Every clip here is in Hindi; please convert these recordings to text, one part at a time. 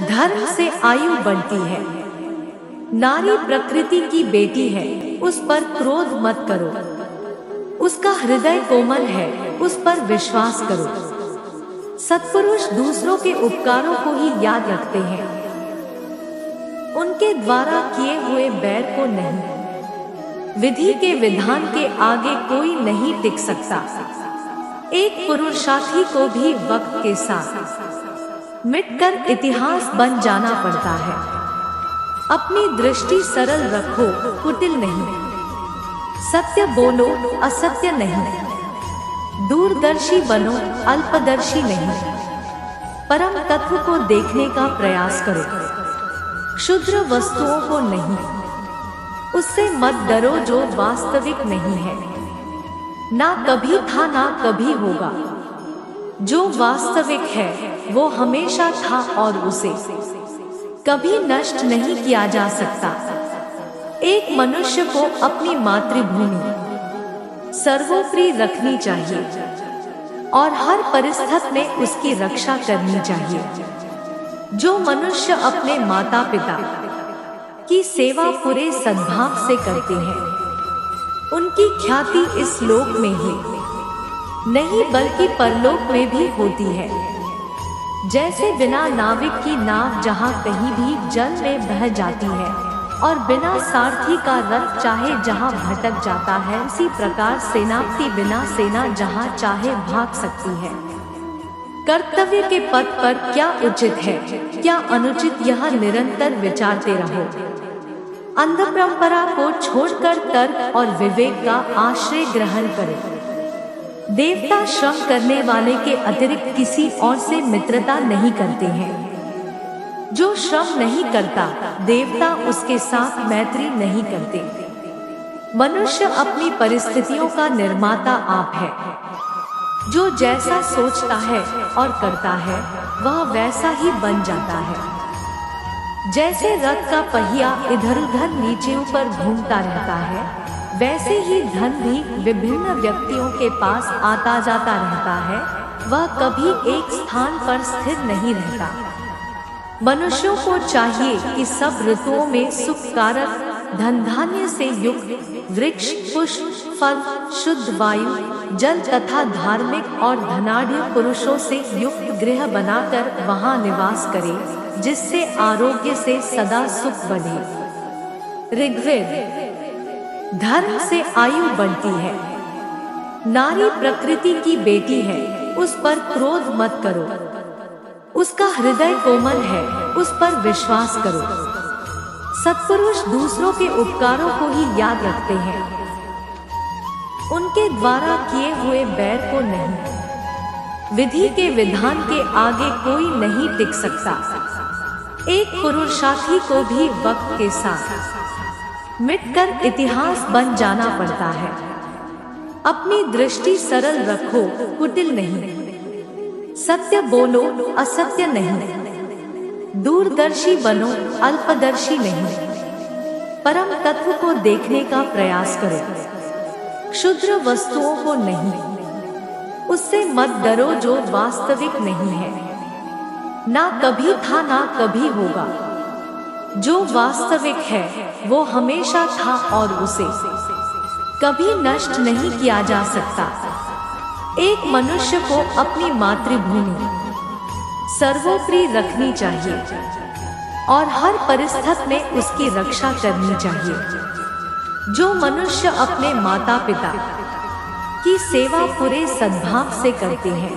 धर्म से आयु बढ़ती है। नारी प्रकृति की बेटी है, उस पर क्रोध मत करो। उसका हृदय कोमल है, उस पर विश्वास करो। सत्पुरुष दूसरों के उपकारों को ही याद रखते हैं, उनके द्वारा किए हुए बैर को नहीं। विधि के विधान के आगे कोई नहीं टिक सकता। एक पुरुषार्थी को भी वक्त के साथ मिटकर इतिहास बन जाना पड़ता है। अपनी दृष्टि सरल रखो, कुटिल नहीं। सत्य बोलो, असत्य नहीं। दूरदर्शी बनो, अल्पदर्शी नहीं। परम तत्व को देखने का प्रयास करो, क्षुद्र वस्तुओं को नहीं। उससे मत डरो जो वास्तविक नहीं है, ना कभी था ना कभी होगा। जो वास्तविक है वो हमेशा था और उसे कभी नष्ट नहीं किया जा सकता। एक मनुष्य को अपनी मातृभूमि सर्वोपरि रखनी चाहिए और हर परिस्थिति में उसकी रक्षा करनी चाहिए। जो मनुष्य अपने माता पिता की सेवा पूरे सद्भाव से करते हैं, उनकी ख्याति इस लोक में ही नहीं बल्कि परलोक में भी होती है। जैसे बिना नाविक की नाव जहाँ कहीं भी जल में बह जाती है और बिना सारथी का रथ चाहे जहाँ भटक जाता है, उसी प्रकार सेनापति बिना सेना जहाँ चाहे भाग सकती है। कर्तव्य के पथ पर क्या उचित है, क्या अनुचित, यह निरंतर विचारते रहो। अंध परंपरा को छोड़कर तर्क और विवेक का आश्रय ग्रहण करें। देवता श्रम करने वाले के अतिरिक्त किसी और से मित्रता नहीं करते हैं। जो श्रम नहीं करता, देवता उसके साथ मैत्री नहीं करते। मनुष्य अपनी परिस्थितियों का निर्माता आप है। जो जैसा सोचता है और करता है, वह वैसा ही बन जाता है। जैसे रथ का पहिया इधर उधर नीचे ऊपर घूमता रहता है, वैसे ही धन भी विभिन्न व्यक्तियों के पास आता जाता रहता है। वह कभी एक स्थान पर स्थिर नहीं रहता। मनुष्यों को चाहिए कि सब ऋतुओं में सुखकारक धन धान्य से युक्त वृक्ष, पुष्प, फल, शुद्ध वायु, जल तथा धार्मिक और धनाढ़ पुरुषों से युक्त गृह बनाकर वहां निवास करे, जिससे आरोग्य से सदा सुख बढ़े। ऋग्वेद। धर्म से आयु बढ़ती है। नारी प्रकृति की बेटी है, उस पर क्रोध मत करो। उसका हृदय कोमल है, उस पर विश्वास करो। सत्पुरुष दूसरों के उपकारों को ही याद रखते हैं, उनके द्वारा किए हुए बैर को नहीं। विधि के विधान के आगे कोई नहीं टिक सकता। एक पुरुषार्थी को भी वक्त के साथ मिटकर इतिहास बन जाना पड़ता है। अपनी दृष्टि सरल रखो, कुटिल नहीं। सत्य बोलो, असत्य नहीं। दूरदर्शी बनो, अल्पदर्शी नहीं। परम तत्व को देखने का प्रयास करो, क्षुद्र वस्तुओं को नहीं। उससे मत डरो जो वास्तविक नहीं है, ना कभी था ना कभी होगा। जो वास्तविक है वो हमेशा था और उसे कभी नष्ट नहीं किया जा सकता। एक मनुष्य को अपनी मातृभूमि सर्वोपरि रखनी चाहिए और हर परिस्थिति में उसकी रक्षा करनी चाहिए। जो मनुष्य अपने माता पिता की सेवा पूरे सद्भाव से करते हैं,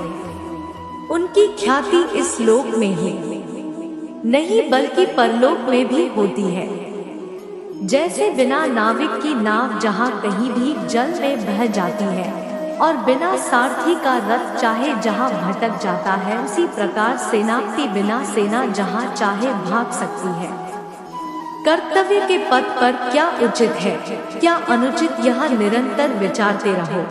उनकी ख्याति इस लोक में ही नहीं बल्कि परलोक में भी होती है। जैसे बिना नाविक की नाव जहाँ कहीं भी जल में बह जाती है और बिना सारथी का रथ चाहे जहाँ भटक जाता है, उसी प्रकार सेनापति बिना सेना जहाँ चाहे भाग सकती है। कर्तव्य के पथ पर क्या उचित है, क्या अनुचित, यह निरंतर विचारते रहो।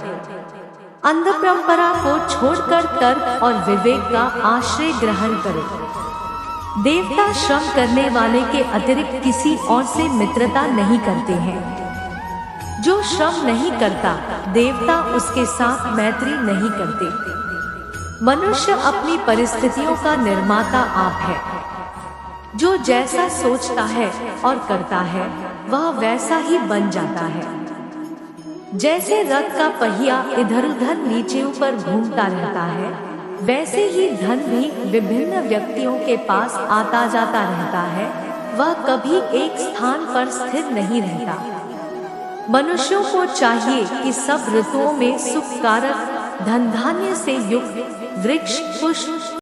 अंध परंपरा को छोड़कर तर्क और विवेक का आश्रय ग्रहण करो। देवता श्रम करने वाले के अतिरिक्त किसी और से मित्रता नहीं करते हैं। जो श्रम नहीं करता, देवता उसके साथ मैत्री नहीं करते। मनुष्य अपनी परिस्थितियों का निर्माता आप है। जो जैसा सोचता है और करता है वह वैसा ही बन जाता है। जैसे रथ का पहिया इधर उधर नीचे ऊपर घूमता रहता है, वैसे ही धन भी विभिन्न व्यक्तियों के पास आता जाता रहता है, वह कभी एक स्थान पर स्थिर नहीं रहता। मनुष्यों को चाहिए कि सब ऋतुओं में सुखकारक धन धान्य से युक्त वृक्ष, पुष्प,